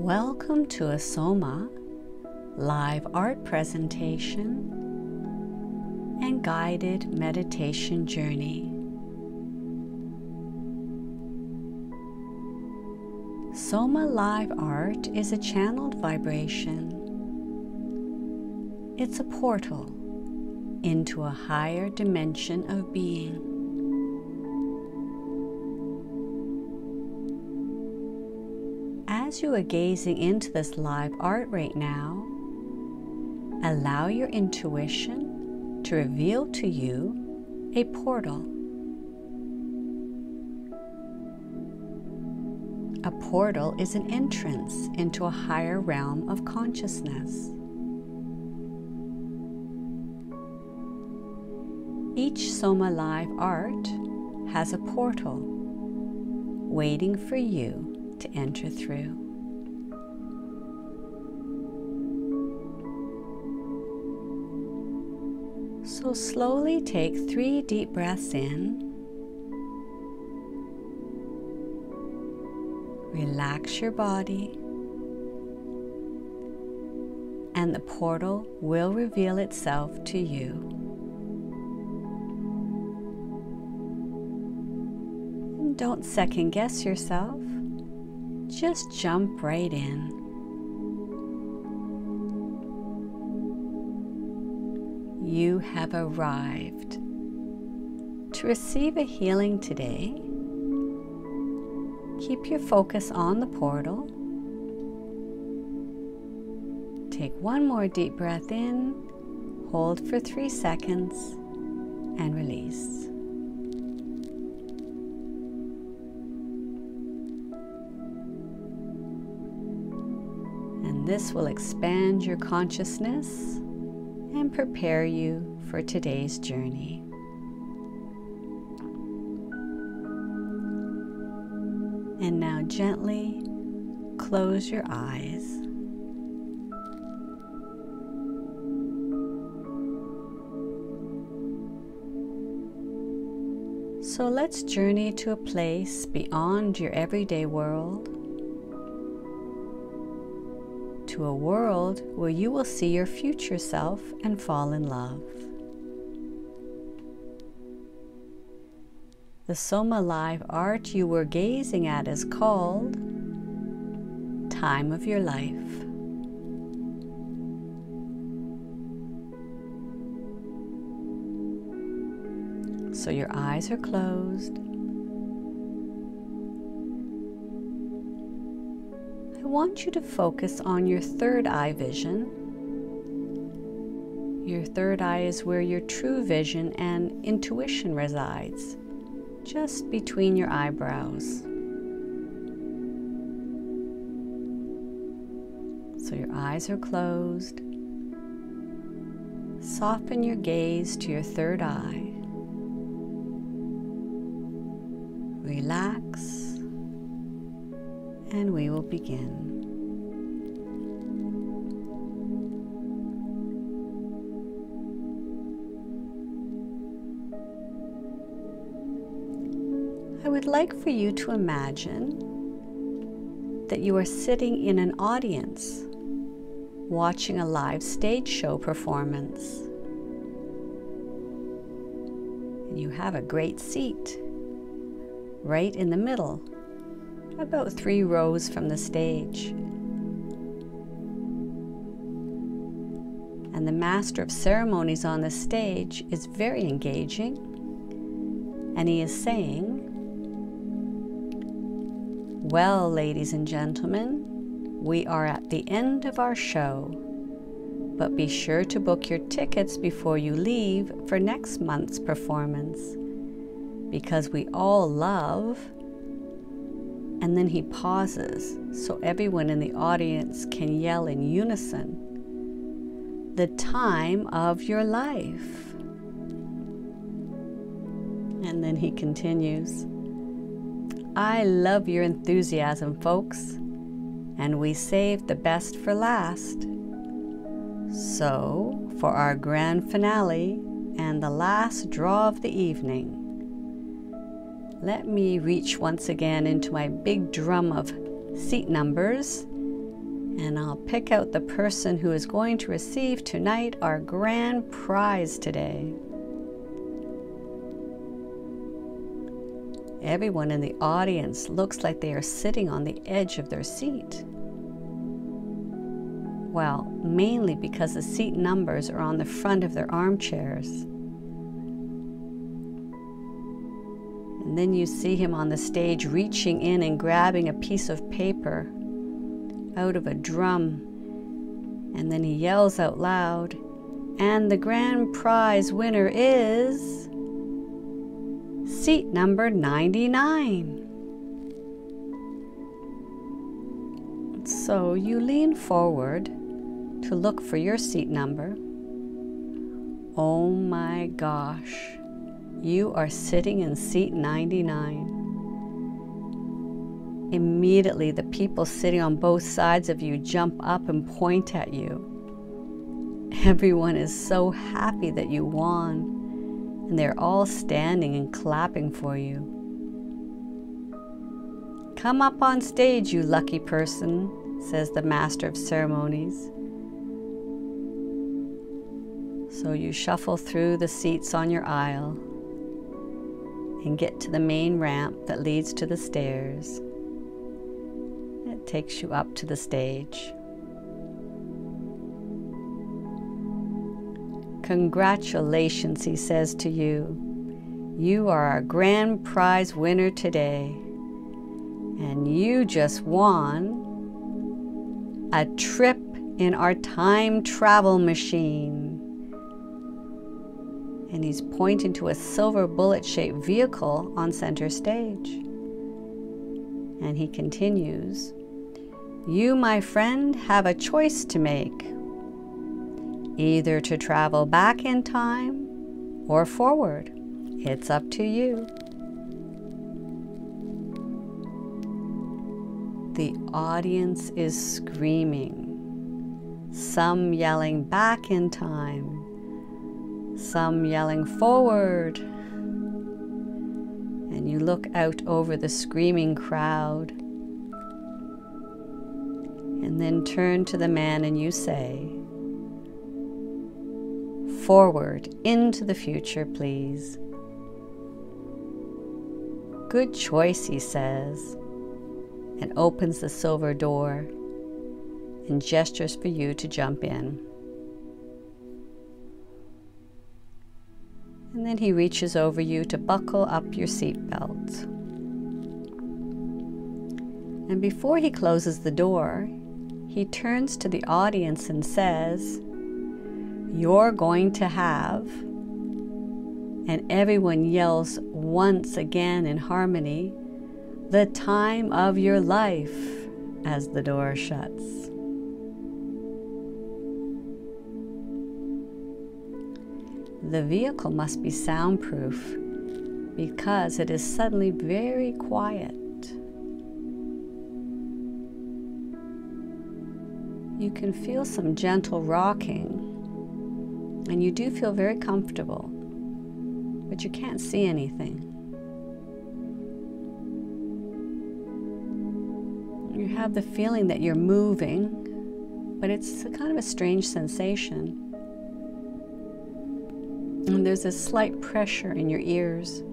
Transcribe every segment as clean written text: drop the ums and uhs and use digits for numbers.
Welcome to a SOMA Live Art Presentation and Guided Meditation Journey. SOMA Live Art is a channeled vibration. It's a portal into a higher dimension of being. As you are gazing into this live art right now, allow your intuition to reveal to you a portal. A portal is an entrance into a higher realm of consciousness. Each SOMA Live Art has a portal waiting for you to enter through. So slowly take 3 deep breaths in. Relax your body, and the portal will reveal itself to you. And don't second guess yourself, just jump right in. You have arrived. To receive a healing today, keep your focus on the portal. Take 1 more deep breath in, hold for 3 seconds, and release. And this will expand your consciousness and prepare you for today's journey. And now gently close your eyes. So let's journey to a place beyond your everyday world, to a world where you will see your future self and fall in love. The SOMA Live Art you were gazing at is called Time of Your Life. So your eyes are closed. I want you to focus on your third eye vision. Your third eye is where your true vision and intuition resides, just between your eyebrows. So your eyes are closed. Soften your gaze to your third eye. Relax. And we will begin. I would like for you to imagine that you are sitting in an audience watching a live stage show performance. And you have a great seat right in the middle, about 3 rows from the stage. And the master of ceremonies on the stage is very engaging, and he is saying, "Well, ladies and gentlemen, we are at the end of our show, but be sure to book your tickets before you leave for next month's performance, because we all love..." And then he pauses so everyone in the audience can yell in unison, "The time of your life." And then he continues, "I love your enthusiasm, folks, and we saved the best for last. So, for our grand finale and the last draw of the evening, let me reach once again into my big drum of seat numbers And I'll pick out the person who is going to receive tonight our grand prize today. Everyone in the audience looks like they are sitting on the edge of their seat. Well, mainly because the seat numbers are on the front of their armchairs. And then you see him on the stage reaching in and grabbing a piece of paper out of a drum. And then he yells out loud, and the grand prize winner is seat number 99. So you lean forward to look for your seat number. Oh my gosh, you are sitting in seat 99. Immediately, the people sitting on both sides of you jump up and point at you. Everyone is so happy that you won, and they're all standing and clapping for you. Come up on stage, you lucky person, says the Master of Ceremonies. So you shuffle through the seats on your aisle and get to the main ramp that leads to the stairs. It takes you up to the stage. Congratulations, he says to you. You are our grand prize winner today. And you just won a trip in our time travel machine. And he's pointing to a silver bullet-shaped vehicle on center stage. And he continues, you, my friend, have a choice to make. Either to travel back in time or forward. It's up to you. The audience is screaming, some yelling back in time, some yelling forward. And you look out over the screaming crowd and then turn to the man and you say, forward into the future, please. Good choice, he says, and opens the silver door and gestures for you to jump in. And then he reaches over you to buckle up your seatbelt. And before he closes the door, he turns to the audience and says, you're going to have, and everyone yells once again in harmony, the time of your life, as the door shuts. The vehicle must be soundproof because it is suddenly very quiet. You can feel some gentle rocking, and you do feel very comfortable, but you can't see anything. You have the feeling that you're moving, but it's kind of a strange sensation. And there's a slight pressure in your ears.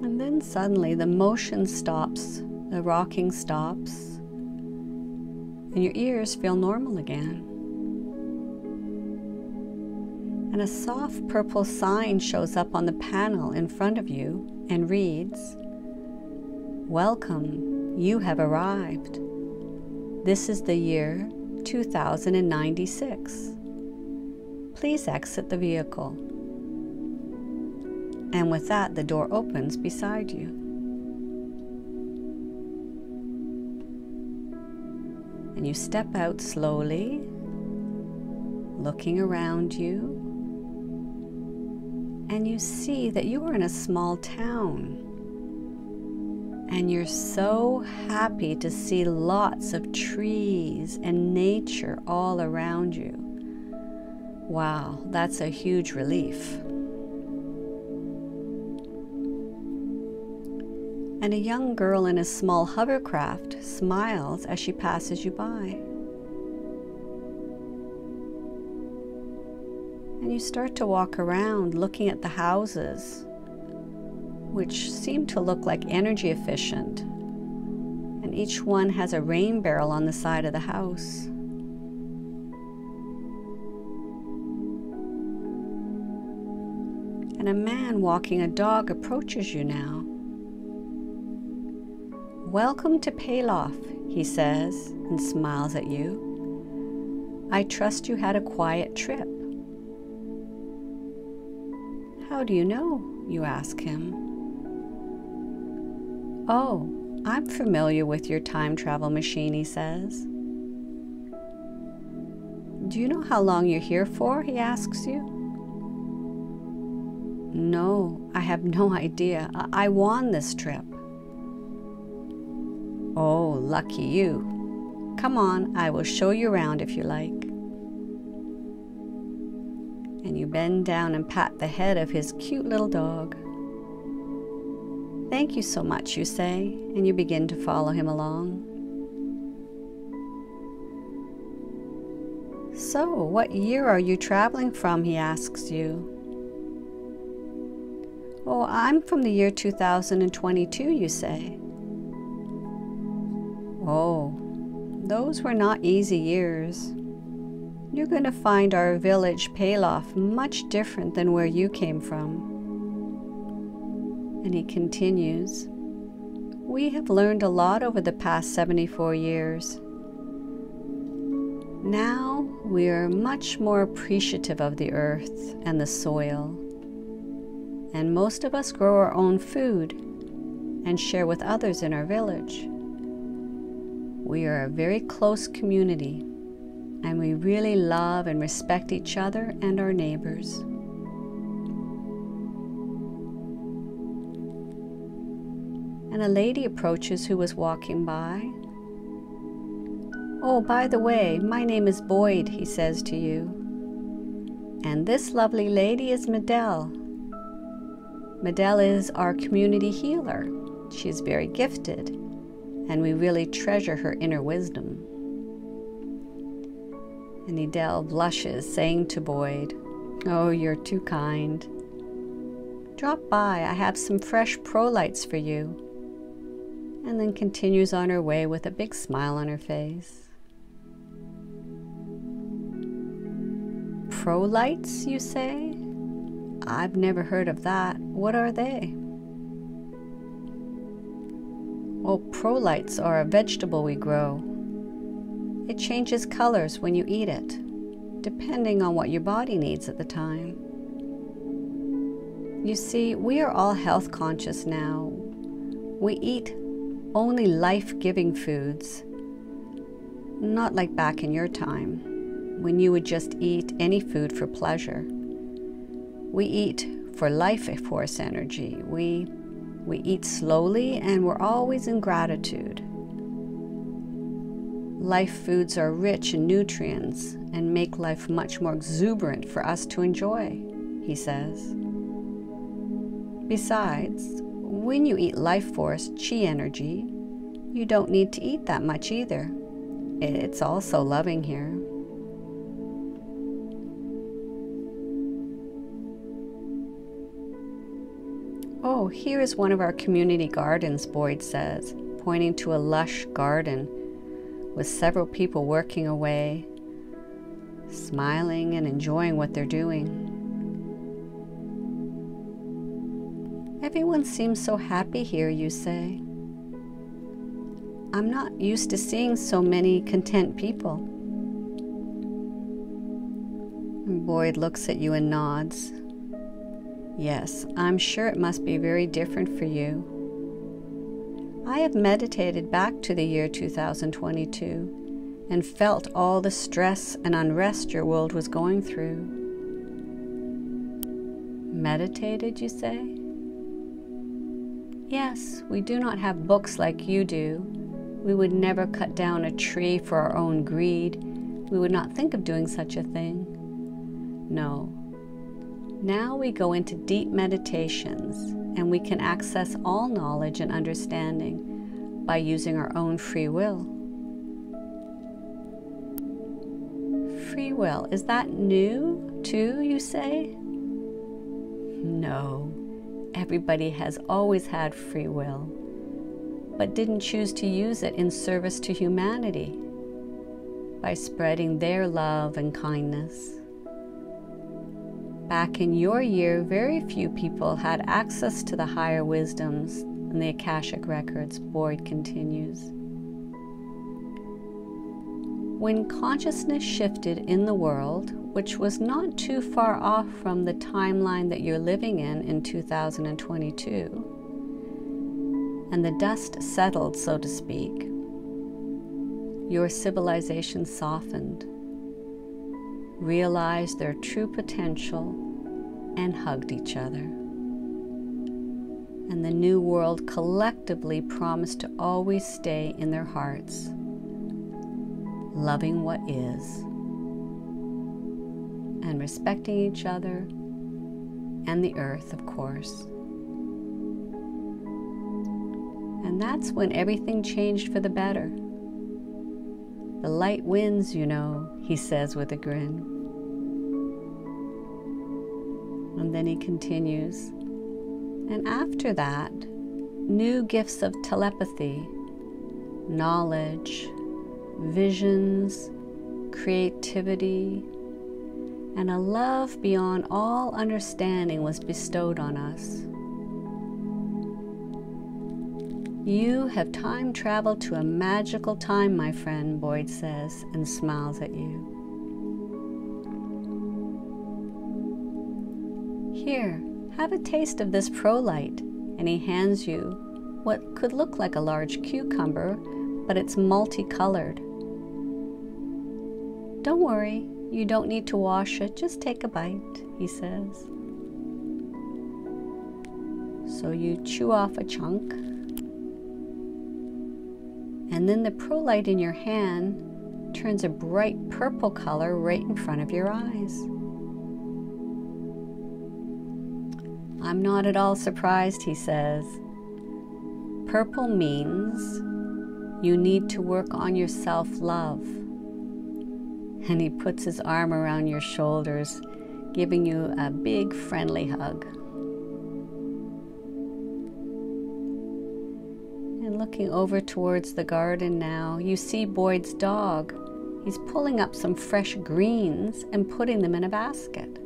And then suddenly the motion stops, the rocking stops, and your ears feel normal again. And a soft purple sign shows up on the panel in front of you and reads, welcome, you have arrived. This is the year 2096. Please exit the vehicle. And with that, the door opens beside you. And you step out slowly, looking around you, and you see that you are in a small town. And you're so happy to see lots of trees and nature all around you. Wow, that's a huge relief. And a young girl in a small hovercraft smiles as she passes you by. And you start to walk around looking at the houses, which seem to look like energy efficient. And each one has a rain barrel on the side of the house. And a man walking a dog approaches you now. "Welcome to Payloff," he says, and smiles at you. "I trust you had a quiet trip." "How do you know?" you ask him. "Oh, I'm familiar with your time travel machine," he says. "Do you know how long you're here for?" he asks you. "No, I have no idea. I won this trip." "Oh, lucky you. Come on, I will show you around if you like." And you bend down and pat the head of his cute little dog. "Thank you so much," you say, and you begin to follow him along. "So, what year are you traveling from?" he asks you. "Oh, I'm from the year 2022, you say. "Oh, those were not easy years. You're going to find our village Payloff much different than where you came from." And he continues, "We have learned a lot over the past 74 years. Now we are much more appreciative of the earth and the soil. And most of us grow our own food and share with others in our village. We are a very close community, and we really love and respect each other and our neighbors." And a lady approaches who was walking by. "Oh, by the way, my name is Boyd," he says to you. "And this lovely lady is Medell. Medell is our community healer. She is very gifted, and we really treasure her inner wisdom." And Medell blushes, saying to Boyd, "Oh, you're too kind. Drop by, I have some fresh pro-lights for you." And then continues on her way with a big smile on her face. "Pro-lights, you say? I've never heard of that. What are they?" "Well, pro-lights are a vegetable we grow. It changes colors when you eat it, depending on what your body needs at the time. You see, we are all health conscious now. We eat only life-giving foods, not like back in your time, when you would just eat any food for pleasure. We eat for life force energy. We eat slowly, and we're always in gratitude. Life foods are rich in nutrients and make life much more exuberant for us to enjoy," he says. "Besides, when you eat life force chi energy, you don't need to eat that much either. It's also loving here." "Oh, here is one of our community gardens," Boyd says, pointing to a lush garden with several people working away, smiling and enjoying what they're doing. "Everyone seems so happy here," you say. "I'm not used to seeing so many content people." And Boyd looks at you and nods. "Yes, I'm sure it must be very different for you. I have meditated back to the year 2022 and felt all the stress and unrest your world was going through." "Meditated, you say?" Yes, we do not have books like you do. We would never cut down a tree for our own greed. We would not think of doing such a thing. No. Now we go into deep meditations, and we can access all knowledge and understanding by using our own free will. Free will, is that new too, you say? No, everybody has always had free will, but didn't choose to use it in service to humanity by spreading their love and kindness. Back in your year, very few people had access to the higher wisdoms and the Akashic records, Boyd continues. When consciousness shifted in the world, which was not too far off from the timeline that you're living in 2022, and the dust settled, so to speak, your civilization softened, realized their true potential, and hugged each other. And the new world collectively promised to always stay in their hearts, loving what is, and respecting each other and the earth, of course. And that's when everything changed for the better. The light wins, you know, he says with a grin. And then he continues, and after that, new gifts of telepathy, knowledge, visions, creativity, and a love beyond all understanding was bestowed on us. You have time traveled to a magical time, my friend, Boyd says, and smiles at you. Here, have a taste of this prolight, and he hands you what could look like a large cucumber, but it's multicolored. Don't worry, you don't need to wash it, just take a bite, he says. So you chew off a chunk, and then the prolight in your hand turns a bright purple color right in front of your eyes. I'm not at all surprised, he says. Purple means you need to work on your self-love. And he puts his arm around your shoulders, giving you a big friendly hug. And looking over towards the garden now, you see Boyd's dog. He's pulling up some fresh greens and putting them in a basket.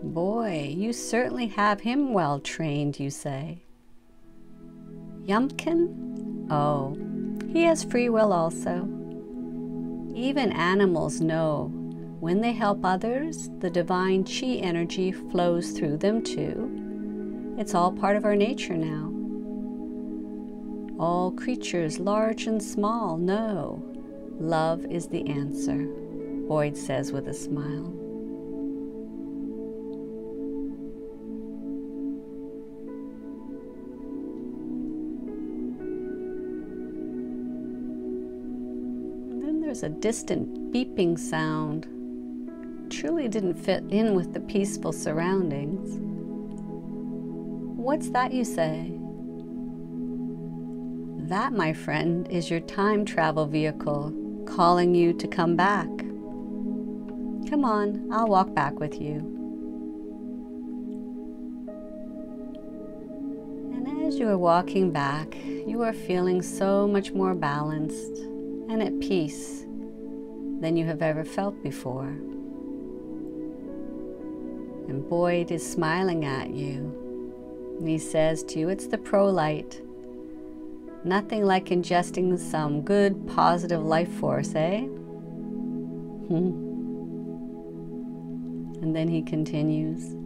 Boy, you certainly have him well trained, you say. Yumpkin? Oh, he has free will also. Even animals know when they help others, the divine chi energy flows through them too. It's all part of our nature now. All creatures, large and small, know love is the answer, Boyd says with a smile. There's a distant beeping sound. Truly didn't fit in with the peaceful surroundings. What's that, you say? That, my friend, is your time travel vehicle calling you to come back. Come on, I'll walk back with you. And as you are walking back, you are feeling so much more balanced and at peace than you have ever felt before. And Boyd is smiling at you, and he says to you, it's the prolight. Nothing like ingesting some good, positive life force, eh? And then he continues,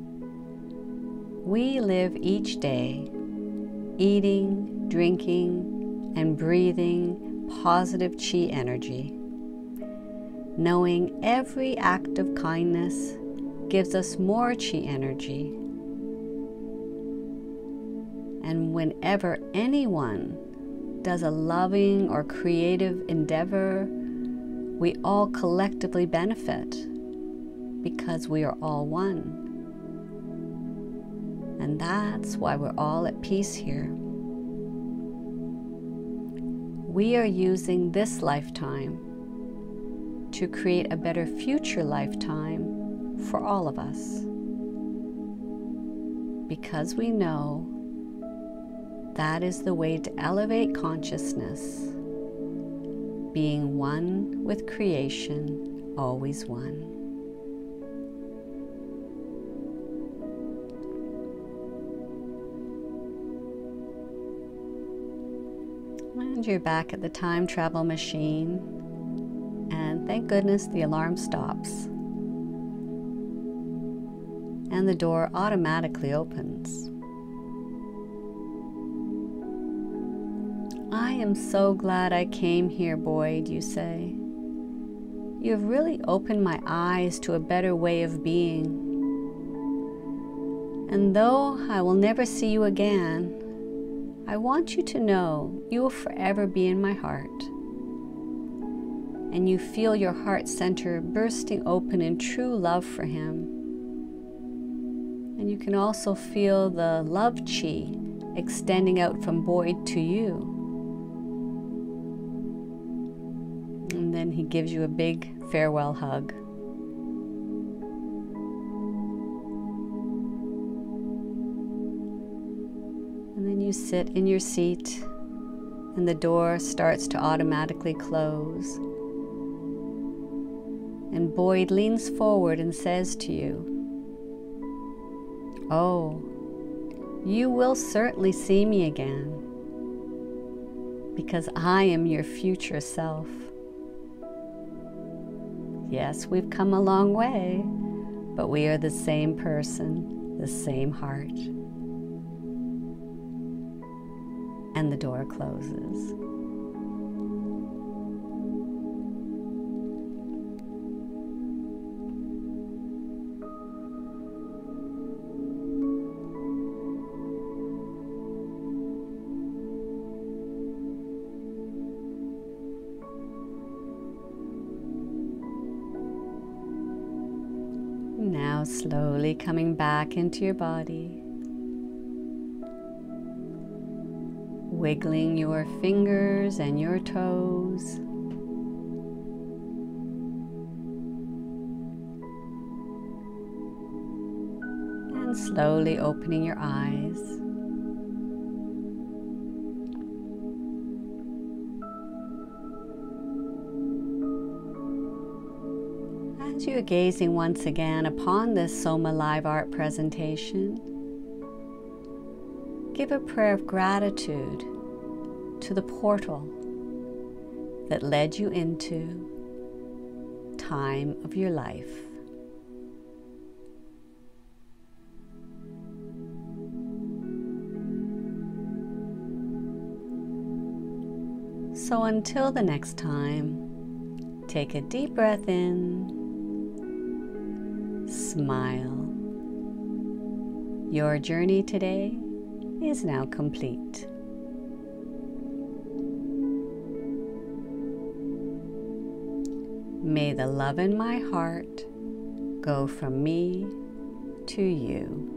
we live each day eating, drinking, and breathing positive chi energy. Knowing every act of kindness gives us more chi energy. And whenever anyone does a loving or creative endeavor, we all collectively benefit because we are all one. And that's why we're all at peace here. We are using this lifetime to create a better future lifetime for all of us. Because we know that is the way to elevate consciousness, being one with creation, always one. And you're back at the time travel machine, and thank goodness the alarm stops and the door automatically opens. I am so glad I came here, Boyd, you say. You have really opened my eyes to a better way of being. And though I will never see you again, I want you to know you will forever be in my heart. And you feel your heart center bursting open in true love for him. And you can also feel the love chi extending out from Boyd to you. And then he gives you a big farewell hug. And then you sit in your seat and the door starts to automatically close. And Boyd leans forward and says to you, "Oh, you will certainly see me again, because I am your future self. Yes, we've come a long way, but we are the same person, the same heart." And the door closes. Now slowly coming back into your body, wiggling your fingers and your toes, and slowly opening your eyes. As you're gazing once again upon this SOMA Live Art Presentation, give a prayer of gratitude to the portal that led you into time of your life. So until the next time, take a deep breath in. Smile. Your journey today is now complete. May the love in my heart go from me to you.